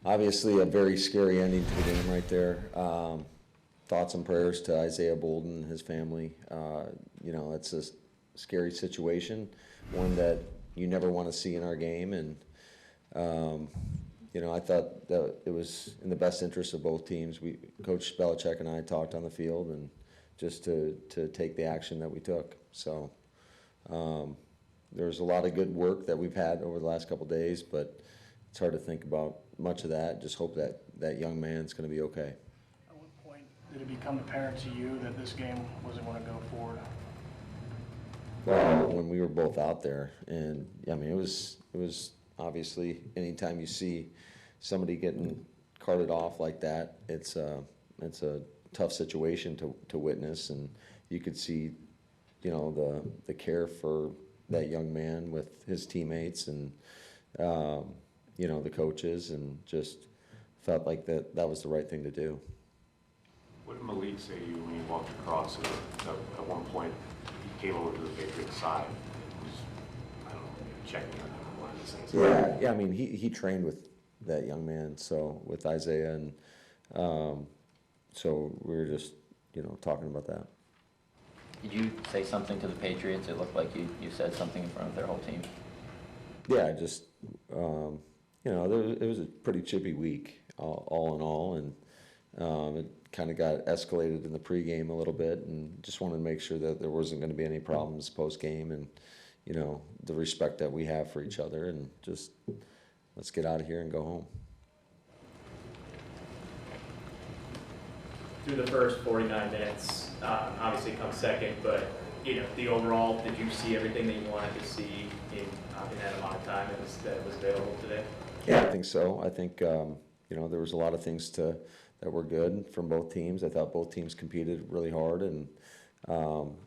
Obviously, a very scary ending to the game right there. Thoughts and prayers to Isaiah Bolden and his family. It's a scary situation, one that you never want to see in our game. And, I thought that it was in the best interest of both teams. Coach Belichick and I talked on the field and just to take the action that we took. So there's a lot of good work that we've had over the last couple of days, but it's hard to think about much of that. Just hope that that young man's going to be okay. At what point did it become apparent to you that this game wasn't going to go forward? Well, when we were both out there, and I mean, it was obviously anytime you see somebody getting carted off like that, it's a tough situation to witness, and you could see, the care for that young man with his teammates and the coaches, and just felt like that was the right thing to do. What did Malik say to you when you walked across? At one point, he came over to the Patriots side and was, I don't know, checking on one of the things. Yeah. I mean, he trained with that young man, so with Isaiah, and so we were just talking about that. Did you say something to the Patriots? It looked like you said something in front of their whole team. Yeah, just it was a pretty chippy week, all in all, and it kind of got escalated in the pregame a little bit, and just wanted to make sure that there wasn't going to be any problems post-game, and the respect that we have for each other, and just let's get out of here and go home. Through the first 49 minutes, obviously comes second, but the overall, did you see everything that you wanted to see in that amount of time that was available today? Yeah, I think so. I think there was a lot of things that were good from both teams. I thought both teams competed really hard, and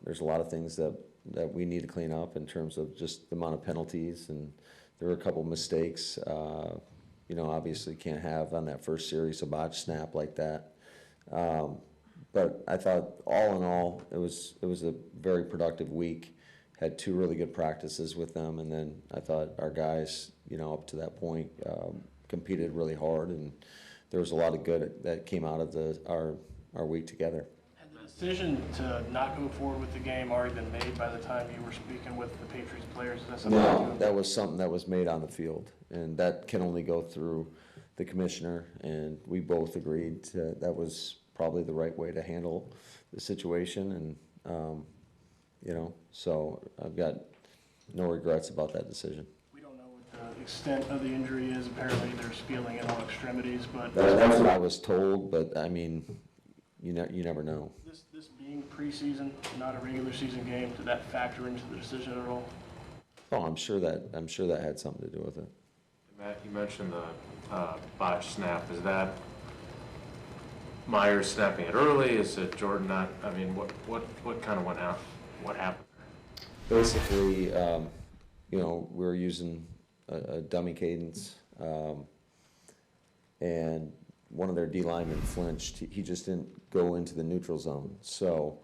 there's a lot of things that we need to clean up in terms of just the amount of penalties, and there were a couple mistakes. Obviously can't have on that first series a botch snap like that. But I thought all in all, it was a very productive week. Had two really good practices with them, and then I thought our guys, up to that point, competed really hard, and there was a lot of good that came out of our week together. Had the decision to not go forward with the game already been made by the time you were speaking with the Patriots players? Is that something No, that was something that was made on the field, and that can only go through the commissioner, and we both agreed that was probably the right way to handle the situation, and so I've got no regrets about that decision. We don't know what the extent of the injury is. Apparently there's feeling in all extremities, but That's what I was told, but I mean, you never know. this being preseason, not a regular season game, did that factor into the decision at all? Oh, I'm sure that had something to do with it. Matt, you mentioned the botch snap. Is that Myers snapping it early? Is it Jordan not? I mean, what kind of went out? What happened? Basically, we were using a dummy cadence, and one of their D linemen flinched. He just didn't go into the neutral zone. So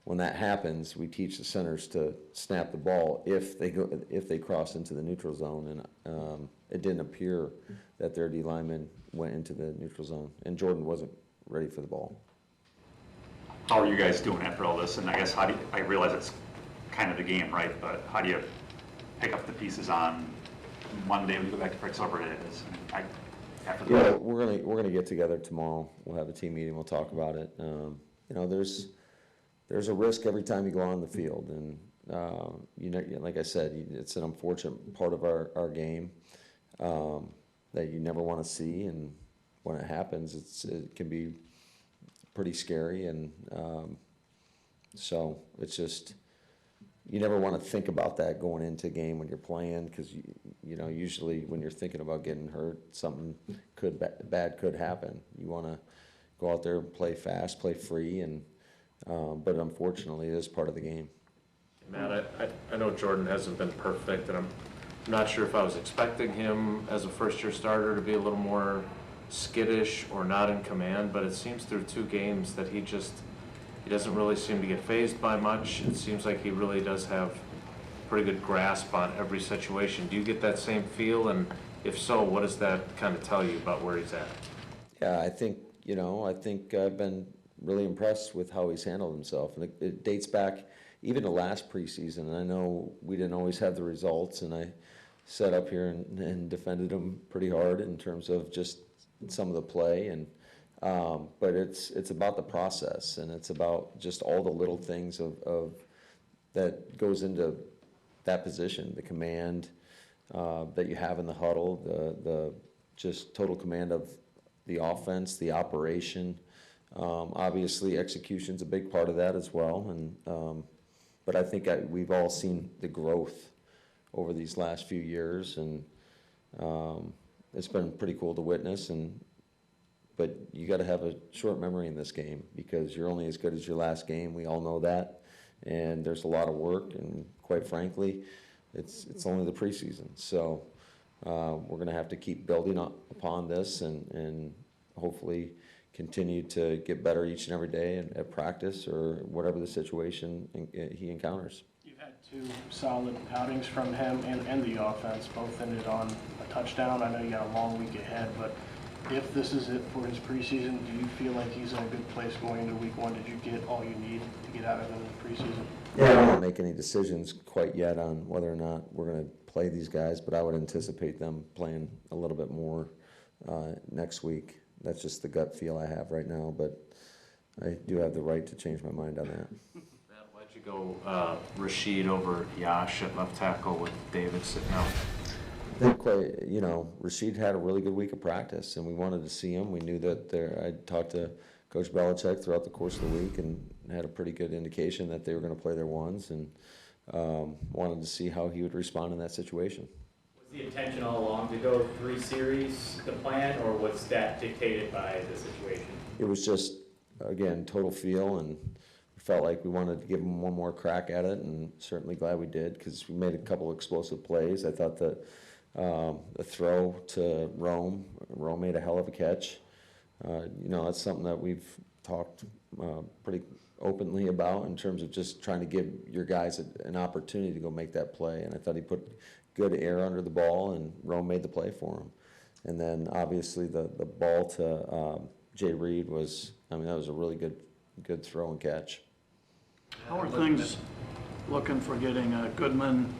when that happens, we teach the centers to snap the ball if they cross into the neutral zone, and it didn't appear that their D lineman went into the neutral zone, and Jordan wasn't ready for the ball. How are you guys doing after all this? And I guess I realize it's kind of the game, right? But how do you pick up the pieces on Monday when you go back to practice, whatever it is? After the Yeah, we're gonna get together tomorrow. We'll have a team meeting. We'll talk about it. There's a risk every time you go on the field, and like I said, it's an unfortunate part of our game that you never want to see, and when it happens, it can be pretty scary, and so it's just, you never want to think about that going into a game when you're playing, because usually when you're thinking about getting hurt, something bad could happen. You want to go out there and play fast, play free, and but unfortunately, it is part of the game. Matt, I know Jordan hasn't been perfect, and I'm not sure if I was expecting him as a first-year starter to be a little more skittish or not in command, but it seems through two games that he doesn't really seem to get fazed by much. It seems like he really does have pretty good grasp on every situation. Do you get that same feel? And If so, what does that kind of tell you about where he's at? Yeah, I think, I've been really impressed with how he's handled himself. And it dates back even to last preseason. And I know we didn't always have the results, and I sat up here and defended him pretty hard in terms of just some of the play. And but it's about the process, and it's about just all the little things of that goes into that position, the command that you have in the huddle, the just total command of the offense, the operation. Obviously, execution's a big part of that as well. And but I think we've all seen the growth over these last few years, and it's been pretty cool to witness. But you got to have a short memory in this game, because you're only as good as your last game. We all know that, and there's a lot of work. And quite frankly, it's only the preseason. So we're going to have to keep building upon this, and hopefully continue to get better each and every day at practice or whatever the situation he encounters. You've had 2 solid outings from him and the offense, both ended on a touchdown. I know you got a long week ahead, but if this is it for his preseason, do you feel like he's in a good place going into week 1? Did you get all you need to get out of him in the preseason? Yeah, I don't make any decisions quite yet on whether or not we're going to play these guys, but I would anticipate them playing a little bit more next week. That's just the gut feel I have right now, but I do have the right to change my mind on that. Matt, why'd you go Rashid over Yash at left tackle with David sitting out? I think Rashid had a really good week of practice, and we wanted to see him. We knew that I talked to Coach Belichick throughout the course of the week and had a pretty good indication that they were going to play their ones, and wanted to see how he would respond in that situation. Was the intention all along to go 3 series, the plan, or was that dictated by the situation? It was just, again, total feel, and we felt like we wanted to give him one more crack at it, and certainly glad we did, because we made a couple of explosive plays. I thought that the throw to Rome made a hell of a catch. That's something that we've talked pretty openly about in terms of just trying to give your guys an opportunity to go make that play. And I thought he put good air under the ball, and Rome made the play for him. And then obviously the ball to Jay Reed that was a really good throw and catch. How are things looking for getting Goodman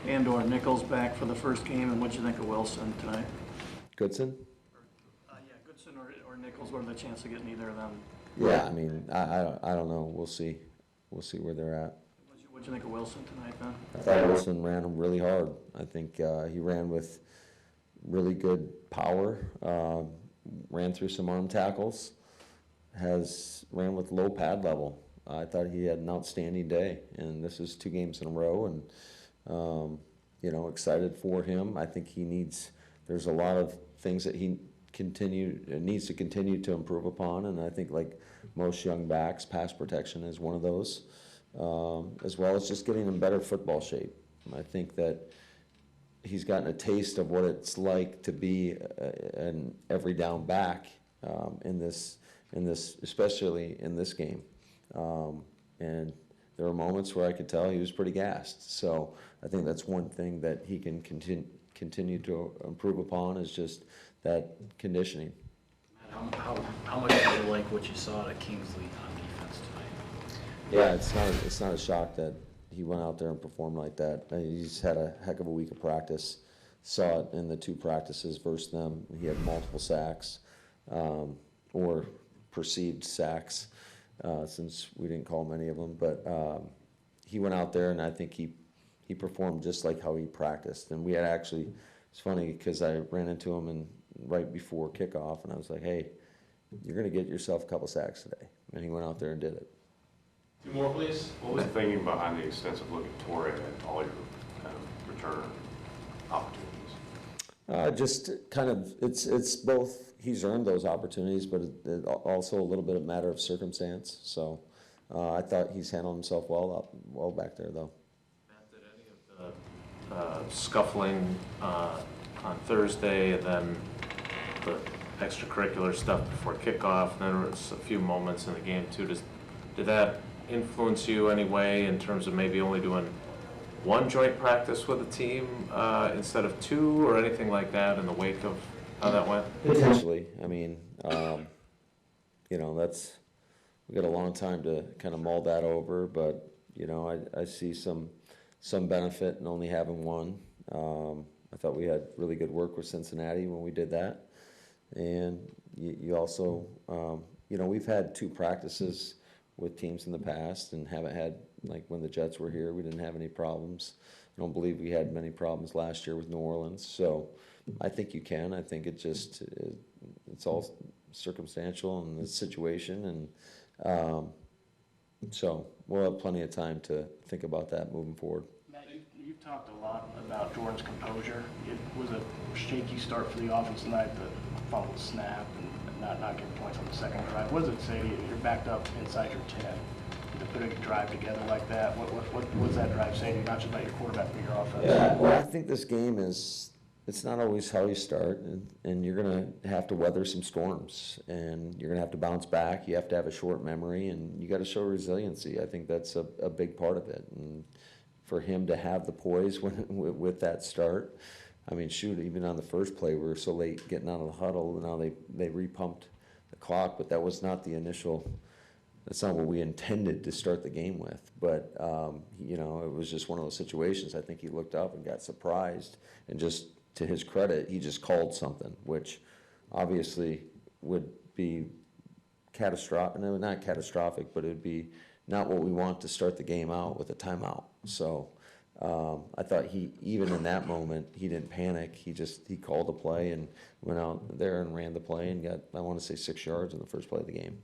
and/or Nichols back for the first game, and what'd you think of Wilson tonight? Goodson? Goodson or Nichols. What are the chances of getting either of them? Yeah, I don't know. We'll see. We'll see where they're at. What'd you think of Wilson tonight, then? I thought Wilson ran him really hard. I think he ran with really good power, ran through some arm tackles, ran with low pad level. I thought he had an outstanding day, and this is 2 games in a row, and excited for him. I think there's a lot of things that he needs to continue to improve upon, and I think, like most young backs, pass protection is one of those, as well as just getting in better football shape. I think that he's gotten a taste of what it's like to be an every down back in this, especially in this game. And there were moments where I could tell he was pretty gassed. So I think that's one thing that he can continue to improve upon, is just that conditioning. How much do you like what you saw at Kingsley on defense tonight? Yeah, it's not a shock that he went out there and performed like that. He's had a heck of a week of practice. Saw it in the 2 practices versus them. He had multiple sacks, or perceived sacks, since we didn't call many of them. But he went out there, and I think he performed just like how he practiced. And we had actually, it's funny because I ran into him right before kickoff, and I was like, hey, you're going to get yourself a couple sacks today. And he went out there and did it. 2 more, please. What was the thinking behind the extensive look at Torrey and all your kind of return opportunities? Just kind of, it's both. He's earned those opportunities, but it also a little bit of matter of circumstance. So I thought he's handled himself well back there, though. Matt, did any of the scuffling on Thursday, and then the extracurricular stuff before kickoff, and then there was a few moments in the game too, did that influence you anyway in terms of maybe only doing one joint practice with the team instead of two, or anything like that in the wake of how that went? Potentially. I mean, you know, we got a long time to kind of mull that over, but, you know, I see some benefit in only having one. I thought we had really good work with Cincinnati when we did that. And you also, you know, we've had two practices with teams in the past and haven't had, like when the Jets were here, we didn't have any problems. I don't believe we had many problems last year with New Orleans. So I think you can. I think it's all circumstantial in the situation. And so we'll have plenty of time to think about that moving forward. Matt, you've talked a lot about Jordan's composure. It was a shaky start for the offense tonight, the fumbled snap and not getting points on the second drive. What does it say to you? You're backed up inside your 10. To put a drive together like that, what's that drive saying to you, not just about your quarterback, but your offense? Yeah, well, I think this game it's not always how you start, and you're going to have to weather some storms, and you're going to have to bounce back. You have to have a short memory, and you got to show resiliency. I think that's a big part of it. And for him to have the poise with that start, I mean, shoot, even on the first play, we were so late getting out of the huddle, and now they repumped the clock, but that was not the initial. That's not what we intended to start the game with. But, you know, it was just one of those situations. I think he looked up and got surprised. And just to his credit, he just called something, which obviously would be catastrophic. No, not catastrophic, but it would be not what we want to start the game out with a timeout. So I thought even in that moment, he didn't panic. He called the play and went out there and ran the play and got, I want to say, 6 yards in the first play of the game.